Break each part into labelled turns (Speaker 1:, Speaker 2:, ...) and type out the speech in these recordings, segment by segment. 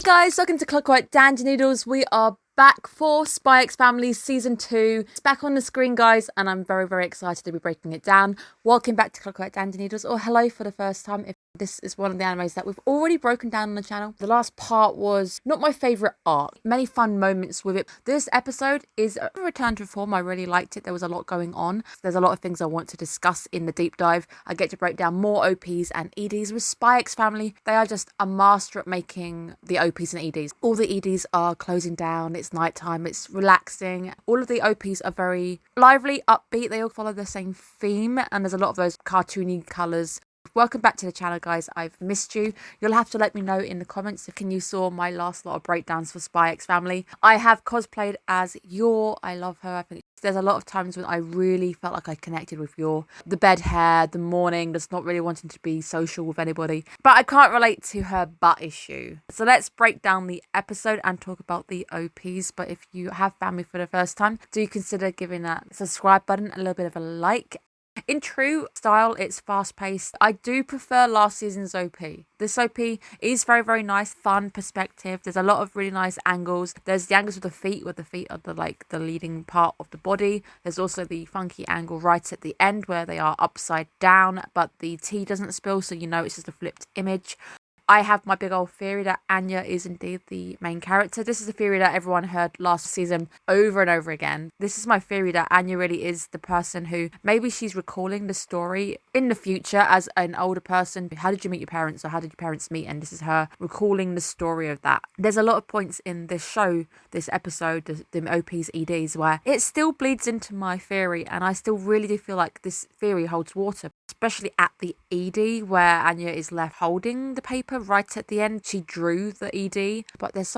Speaker 1: guys, welcome to Clockwork Noodles. We are back for Spy X Family Season 2. It's back on the screen, guys, and I'm very, very excited to be breaking it down. Welcome back to Clockwork Noodles, or hello for the first time if this is one of the animes that we've already broken down on the channel. The last part was not my favourite arc. Many fun moments with it. This episode is a return to form. I really liked it. There was a lot going on. There's a lot of things I want to discuss in the deep dive. I get to break down more OPs and EDs with Spy X Family. They are just a master at making the OPs and EDs. All the EDs are closing down. It's nighttime. It's relaxing. All of the OPs are very lively, upbeat. They all follow the same theme, and there's a lot of those cartoony colours. Welcome back to the channel, guys. I've missed you. You'll have to let me know in the comments if you saw my last lot of breakdowns for Spy X Family. I have cosplayed as Yor. I love her. I think there's a lot of times when I really felt like I connected with Yor. The bed hair, the morning, just not really wanting to be social with anybody. But I can't relate to her butt issue. So let's break down the episode and talk about the OPs. But if you have found me for the first time, do consider giving that subscribe button a little bit of a like. In true style, it's fast-paced. I do prefer last season's OP. This OP is very, very nice, fun perspective. There's a lot of really nice angles. There's the angles with the feet, where the feet are the leading part of the body. There's also the funky angle right at the end where they are upside down, but the tea doesn't spill, so you know it's just a flipped image. I have my big old theory that Anya is indeed the main character. This is a theory that everyone heard last season over and over again. This is my theory that Anya really is the person who maybe she's recalling the story in the future as an older person. How did you meet your parents, or how did your parents meet? And this is her recalling the story of that. There's a lot of points in this show, this episode, the OPs, EDs, where it still bleeds into my theory, and I still really do feel like this theory holds water, especially at the ED where Anya is left holding the paper right at the end. She drew the ED, but there's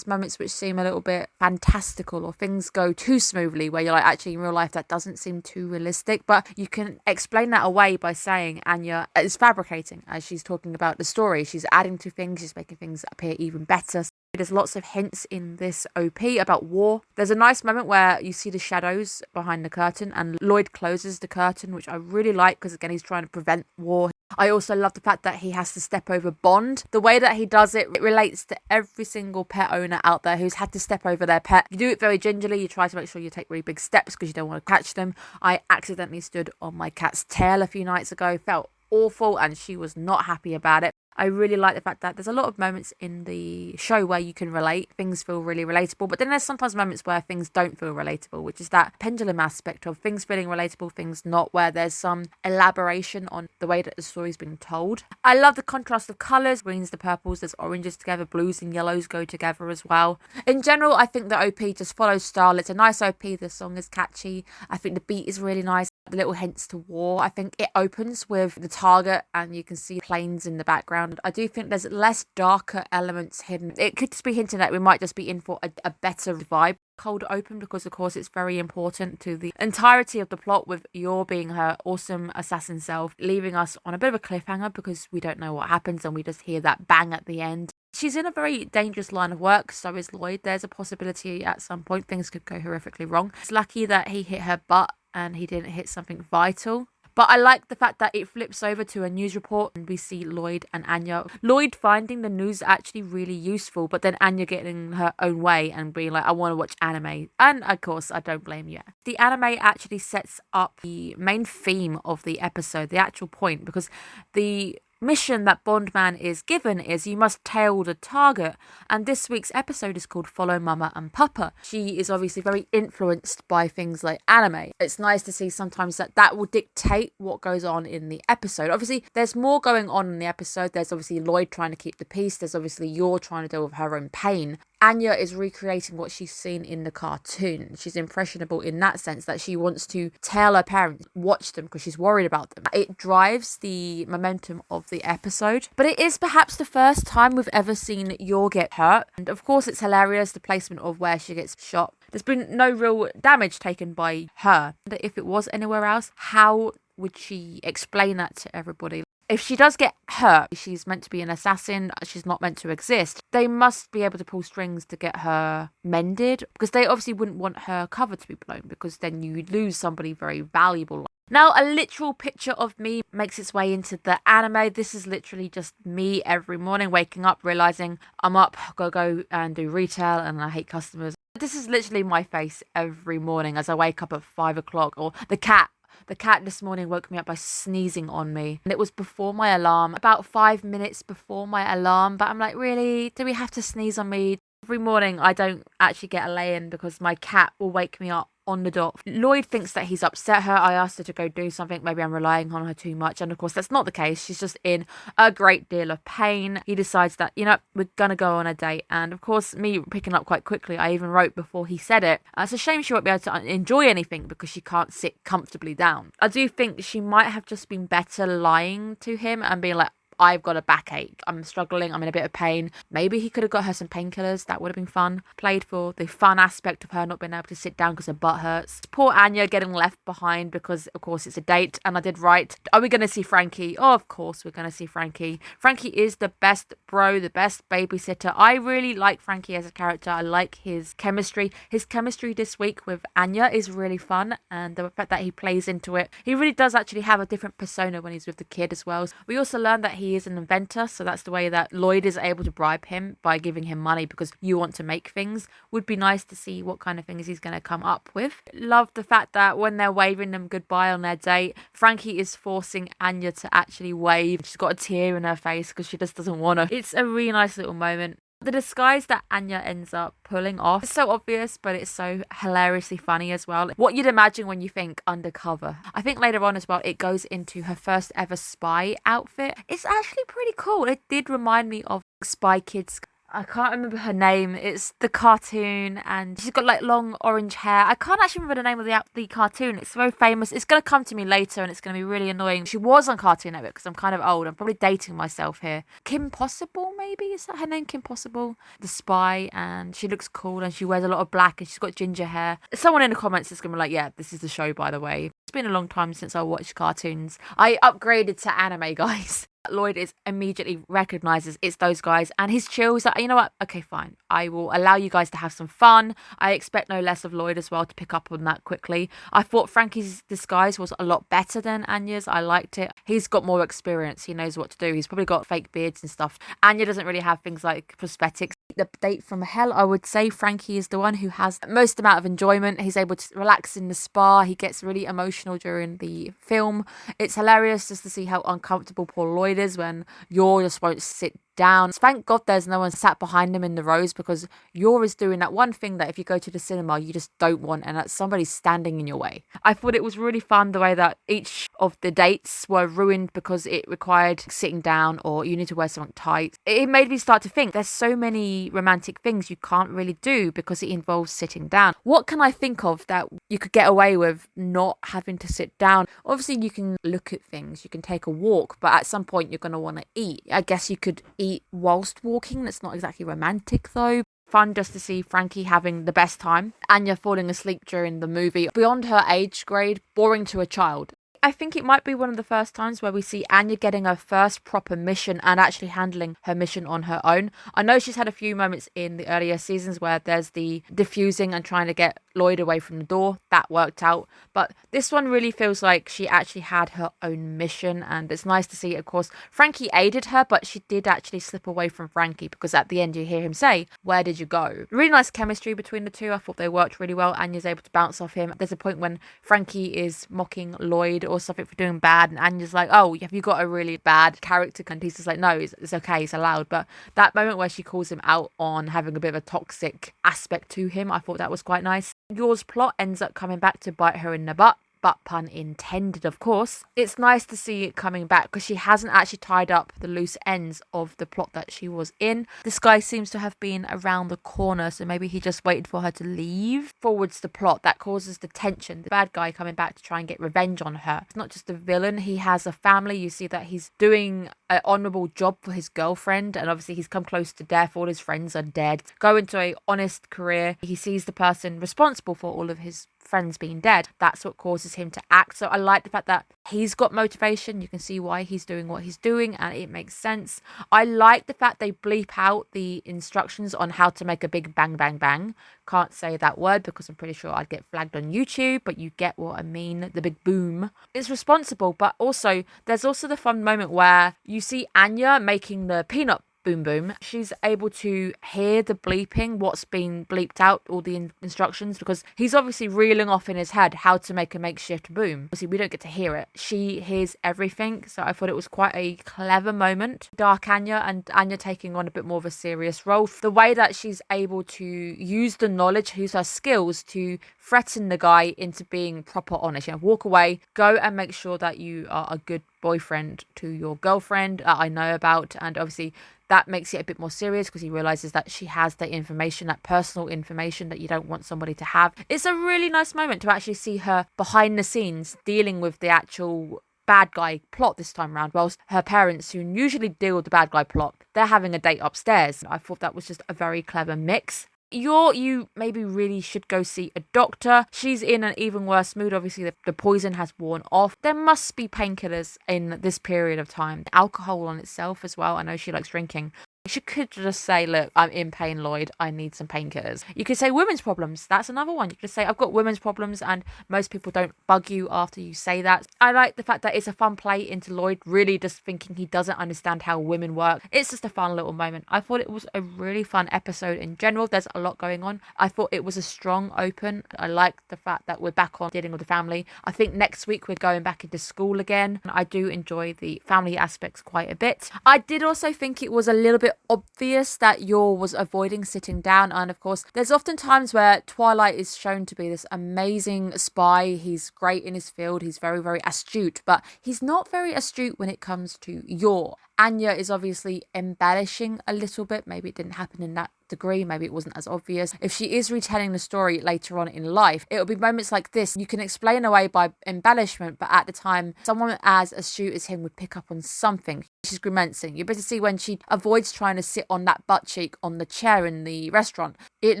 Speaker 1: moments which seem a little bit fantastical, or things go too smoothly where you're like, actually in real life that doesn't seem too realistic. But you can explain that away by saying Anya is fabricating as she's talking about the story. She's adding to things, she's making things appear even better. There's lots of hints in this OP about war. There's a nice moment where you see the shadows behind the curtain and Lloyd closes the curtain, which I really like because, again, he's trying to prevent war. I also love the fact that he has to step over Bond. The way that he does it relates to every single pet owner out there who's had to step over their pet. You do it very gingerly. You try to make sure you take really big steps because you don't want to catch them. I accidentally stood on my cat's tail a few nights ago. Felt awful, and she was not happy about it. I really like the fact that there's a lot of moments in the show where you can relate. Things feel really relatable, but then there's sometimes moments where things don't feel relatable, which is that pendulum aspect of things feeling relatable, things not, where there's some elaboration on the way that the story's being told. I love the contrast of colours, greens to purples, there's oranges together, blues and yellows go together as well. In general, I think the OP just follows style. It's a nice OP, the song is catchy, I think the beat is really nice. The little hints to war. I think it opens with the target and you can see planes in the background. I do think there's less darker elements hidden. It could just be hinting that we might just be in for a better vibe. Cold open, because of course it's very important to the entirety of the plot, with Yor being her awesome assassin self, leaving us on a bit of a cliffhanger because we don't know what happens and we just hear that bang at the end. She's in a very dangerous line of work, so is Lloyd. There's a possibility at some point things could go horrifically wrong. It's lucky that he hit her butt and he didn't hit something vital. But I like the fact that it flips over to a news report and we see Lloyd and Anya. Lloyd finding the news actually really useful, but then Anya getting her own way and being like, I want to watch anime. And of course, I don't blame you. The anime actually sets up the main theme of the episode, the actual point, because the mission that Bondman is given is you must tail the target, and this week's episode is called Follow Mama and Papa. She is obviously very influenced by things like anime. It's nice to see sometimes that will dictate what goes on in the episode. Obviously there's more going on in the episode. There's obviously Lloyd trying to keep the peace, there's obviously Yor trying to deal with her own pain. Anya is recreating what she's seen in the cartoon. She's impressionable in that sense that she wants to tell her parents, watch them, because she's worried about them. It drives the momentum of the episode. But it is perhaps the first time we've ever seen Yor get hurt. And of course it's hilarious, the placement of where she gets shot. There's been no real damage taken by her. If it was anywhere else, how would she explain that to everybody? If she does get hurt, she's meant to be an assassin, she's not meant to exist. They must be able to pull strings to get her mended, because they obviously wouldn't want her cover to be blown, because then you lose somebody very valuable. Now, a literal picture of me makes its way into the anime. This is literally just me every morning waking up, realizing I'm up, gotta go and do retail, and I hate customers. This is literally my face every morning as I wake up at 5 o'clock. Or the cat. The cat this morning woke me up by sneezing on me. And it was before my alarm, about 5 minutes before my alarm. But I'm like, really? Do we have to sneeze on me? Every morning I don't actually get a lay-in because my cat will wake me up on the dot. Lloyd thinks that he's upset her. I asked her to go do something. Maybe I'm relying on her too much. And of course, that's not the case. She's just in a great deal of pain. He decides that, we're going to go on a date. And of course, me picking up quite quickly, I even wrote before he said it. It's a shame she won't be able to enjoy anything because she can't sit comfortably down. I do think she might have just been better lying to him and being like, I've got a backache. I'm struggling. I'm in a bit of pain. Maybe he could have got her some painkillers. That would have been fun. Played for the fun aspect of her not being able to sit down because her butt hurts. Poor Anya getting left behind because, of course, it's a date. And I did write, are we going to see Frankie? Oh, of course we're going to see Frankie. Frankie is the best bro, the best babysitter. I really like Frankie as a character. I like his chemistry. His chemistry this week with Anya is really fun. And the fact that he plays into it. He really does actually have a different persona when he's with the kid as well. We also learned that he is an inventor, so that's the way that Lloyd is able to bribe him, by giving him money because you want to make things. Would be nice to see what kind of things he's going to come up with. Love the fact that when they're waving them goodbye on their date, Frankie is forcing Anya to actually wave. She's got a tear in her face because she just doesn't want to. It's a really nice little moment. The disguise that Anya ends up pulling off is so obvious, but it's so hilariously funny as well. What you'd imagine when you think undercover. I think later on as well, it goes into her first ever spy outfit. It's actually pretty cool. It did remind me of Spy Kids. I can't remember her name. It's the cartoon, and she's got like long orange hair. I can't actually remember the name of the cartoon. It's very famous. It's going to come to me later, and it's going to be really annoying. She was on Cartoon Network because I'm kind of old. I'm probably dating myself here. Kim Possible, maybe? Is that her name? Kim Possible? The spy, and she looks cool, and she wears a lot of black, and she's got ginger hair. Someone in the comments is going to be like, yeah, this is the show, by the way. It's been a long time since I watched cartoons. I upgraded to anime, guys. Lloyd immediately recognises it's those guys, and he's chill. He's like, you know what? Okay, fine. I will allow you guys to have some fun. I expect no less of Lloyd as well to pick up on that quickly. I thought Frankie's disguise was a lot better than Anya's. I liked it. He's got more experience. He knows what to do. He's probably got fake beards and stuff. Anya doesn't really have things like prosthetics. The date from hell, I would say Frankie is the one who has most amount of enjoyment. He's able to relax in the spa. He gets really emotional during the film. It's hilarious just to see how uncomfortable poor Lloyd is when Yor just won't sit down. Thank God there's no one sat behind him in the rows, because Yor is doing that one thing that if you go to the cinema you just don't want, and that's somebody standing in your way. I thought it was really fun the way that each of the dates were ruined because it required sitting down or you need to wear something tight. It made me start to think there's so many romantic things you can't really do because it involves sitting down. What can I think of that you could get away with not having to sit down? Obviously you can look at things, you can take a walk, but at some point you're going to want to eat. I guess you could eat whilst walking. That's not exactly romantic though. Fun just to see Frankie having the best time. Anya falling asleep during the movie. Beyond her age grade, boring to a child. I think it might be one of the first times where we see Anya getting her first proper mission and actually handling her mission on her own. I know she's had a few moments in the earlier seasons where there's the diffusing and trying to get Lloyd away from the door. That worked out. But this one really feels like she actually had her own mission, and it's nice to see, of course, Frankie aided her, but she did actually slip away from Frankie because at the end you hear him say, "Where did you go?" Really nice chemistry between the two. I thought they worked really well. Anya's able to bounce off him. There's a point when Frankie is mocking Lloyd or something for doing bad, and Anya's like, "Oh, have you got a really bad character?" And he's just like, "No, it's okay, it's allowed." But that moment where she calls him out on having a bit of a toxic aspect to him, I thought that was quite nice. Yor's plot ends up coming back to bite her in the butt. But pun intended, of course. It's nice to see it coming back because she hasn't actually tied up the loose ends of the plot that she was in. This guy seems to have been around the corner, so maybe he just waited for her to leave. Forwards the plot. That causes the tension. The bad guy coming back to try and get revenge on her. It's not just a villain. He has a family. You see that he's doing an honourable job for his girlfriend, and obviously he's come close to death. All his friends are dead. Go into a honest career. He sees the person responsible for all of his friends being dead. That's what causes him to act. So I like the fact that he's got motivation. You can see why he's doing what he's doing, and it makes sense. I like the fact they bleep out the instructions on how to make a big bang, bang, bang. Can't say that word because I'm pretty sure I'd get flagged on YouTube, but you get what I mean. The big boom. It's responsible, but also there's also the fun moment where you see Anya making the peanut boom boom. She's able to hear the bleeping, what's been bleeped out, all the instructions, because he's obviously reeling off in his head how to make a makeshift boom. Obviously, we don't get to hear it. She hears everything, so I thought it was quite a clever moment. Dark Anya and Anya taking on a bit more of a serious role. The way that she's able to use the knowledge, use her skills to threaten the guy into being proper honest. You know, walk away, go and make sure that you are a good boyfriend to your girlfriend that I know about, and obviously that makes it a bit more serious because he realizes that she has that information, that personal information that you don't want somebody to have. It's a really nice moment to actually see her behind the scenes dealing with the actual bad guy plot this time around, whilst her parents, who usually deal with the bad guy plot, they're having a date upstairs. I thought that was just a very clever mix. You maybe really should go see a doctor. She's in an even worse mood. Obviously, the poison has worn off. There must be painkillers in this period of time. Alcohol on itself as well. I know she likes drinking. She could just say, look, I'm in pain, Lloyd. I need some painkillers. You could say women's problems. That's another one. You could say, I've got women's problems, and most people don't bug you after you say that. I like the fact that it's a fun play into Lloyd really just thinking he doesn't understand how women work. It's just a fun little moment. I thought it was a really fun episode in general. There's a lot going on. I thought it was a strong open. I like the fact that we're back on dealing with the family. I think next week we're going back into school again. I do enjoy the family aspects quite a bit. I did also think it was a little bit obvious that Yor was avoiding sitting down, and of course there's often times where Twilight is shown to be this amazing spy. He's great in his field, he's very, very astute, but he's not very astute when it comes to Yor. Anya is obviously embellishing a little bit. Maybe it didn't happen in that degree. Maybe it wasn't as obvious. If she is retelling the story later on in life, it'll be moments like this you can explain away by embellishment, but at the time, someone as astute as him would pick up on something. She's grimacing. You better see when she avoids trying to sit on that butt cheek on the chair in the restaurant. It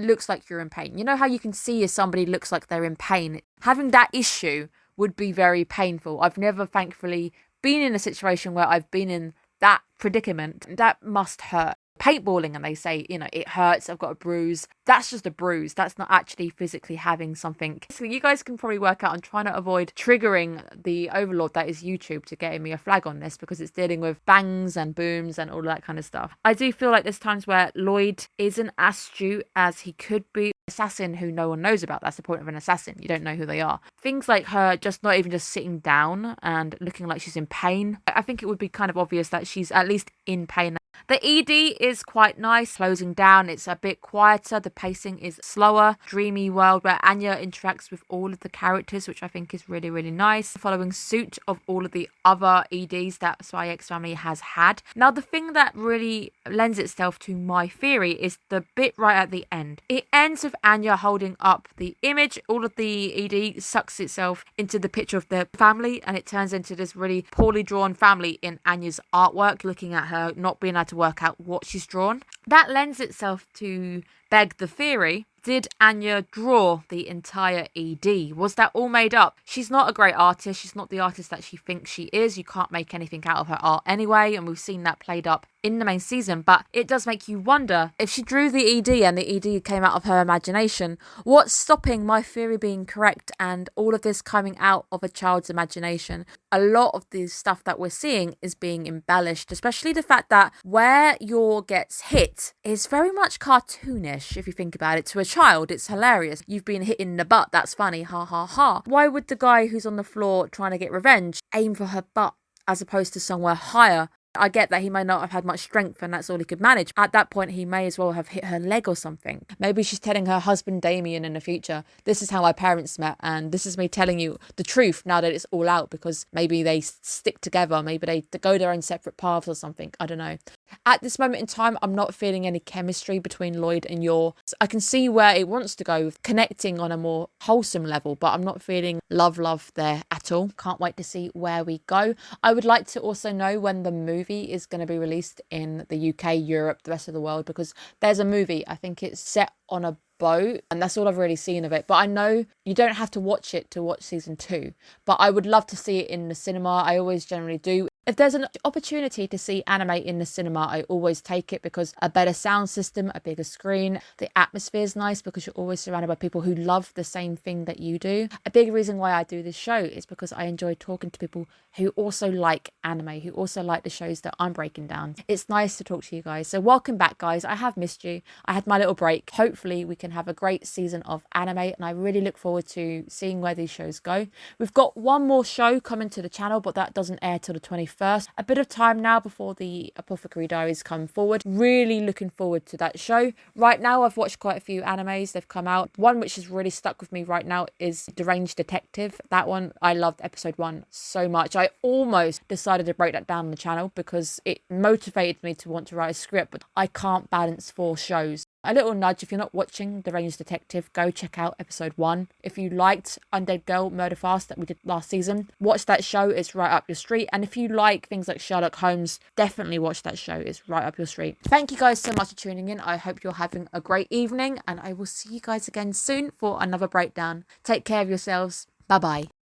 Speaker 1: looks like you're in pain. You know how you can see if somebody looks like they're in pain? Having that issue would be very painful. I've never, thankfully, been in a situation where I've been in that predicament. That must hurt. Paintballing, and they say, you know, it hurts, I've got a bruise. That's just a bruise. That's not actually physically having something. So you guys can probably work out. I'm trying to avoid triggering the overlord that is YouTube to getting me a flag on this, because it's dealing with bangs and booms and all that kind of stuff. I do feel like there's times where Lloyd isn't as astute as he could be. Assassin who no one knows about. That's the point of an assassin. You don't know who they are. Things like her just not even just sitting down and looking like she's in pain. I think it would be kind of obvious that she's at least in pain. The ED is quite nice, closing down. It's a bit quieter. The pacing is slower. Dreamy world where Anya interacts with all of the characters, which I think is really, really nice. Following suit of all of the other EDs that Spy X Family has had. Now, the thing that really lends itself to my theory is the bit right at the end. It ends with Anya holding up the image. All of the ED sucks itself into the picture of the family, and it turns into this really poorly drawn family in Anya's artwork, looking at her not being able to work out what she's drawn. That lends itself to beg the theory, did Anya draw the entire ED? Was that all made up? She's not a great artist. She's not the artist that she thinks she is. You can't make anything out of her art anyway, and we've seen that played up in the main season, but it does make you wonder if she drew the ED and the ED came out of her imagination, what's stopping my theory being correct and all of this coming out of a child's imagination? A lot of the stuff that we're seeing is being embellished, especially the fact that where Yor gets hit is very much cartoonish, if you think about it. To a child, it's hilarious. You've been hit in the butt, that's funny, ha ha ha. Why would the guy who's on the floor trying to get revenge aim for her butt as opposed to somewhere higher? I get that he may not have had much strength and that's all he could manage. At that point, he may as well have hit her leg or something. Maybe she's telling her husband Damien in the future, this is how my parents met and this is me telling you the truth now that it's all out, because maybe they stick together, maybe they go their own separate paths or something. I don't know. At this moment in time, I'm not feeling any chemistry between Lloyd and Yor. I can see where it wants to go, connecting on a more wholesome level, but I'm not feeling love there at all. Can't wait to see where we go. I would like to also know when the moon movie is going to be released in the UK, Europe, the rest of the world, because there's a movie, I think it's set on a boat, and that's all I've really seen of it. But I know you don't have to watch it to watch season 2, but I would love to see it in the cinema. I always generally do. If there's an opportunity to see anime in the cinema, I always take it, because a better sound system, a bigger screen, the atmosphere is nice because you're always surrounded by people who love the same thing that you do. A big reason why I do this show is because I enjoy talking to people who also like anime, who also like the shows that I'm breaking down. It's nice to talk to you guys. So welcome back, guys. I have missed you. I had my little break. Hopefully we can have a great season of anime, and I really look forward to seeing where these shows go. We've got one more show coming to the channel, but that doesn't air till the 21st. A bit of time now before the Apothecary Diaries come forward. Really looking forward to that show. Right now I've watched quite a few animes. They've come out. One which has really stuck with me right now is Deranged Detective. That one, I loved episode 1 so much. I almost decided to break that down on the channel because it motivated me to want to write a script, but I can't balance 4 shows. A little nudge, if you're not watching Deranged Detective, go check out episode 1. If you liked Undead Girl Murder Fast that we did last season, watch that show. It's right up your street. And if you like things like Sherlock Holmes, definitely watch that show. It's right up your street. Thank you guys so much for tuning in. I hope you're having a great evening, and I will see you guys again soon for another breakdown. Take care of yourselves. Bye bye.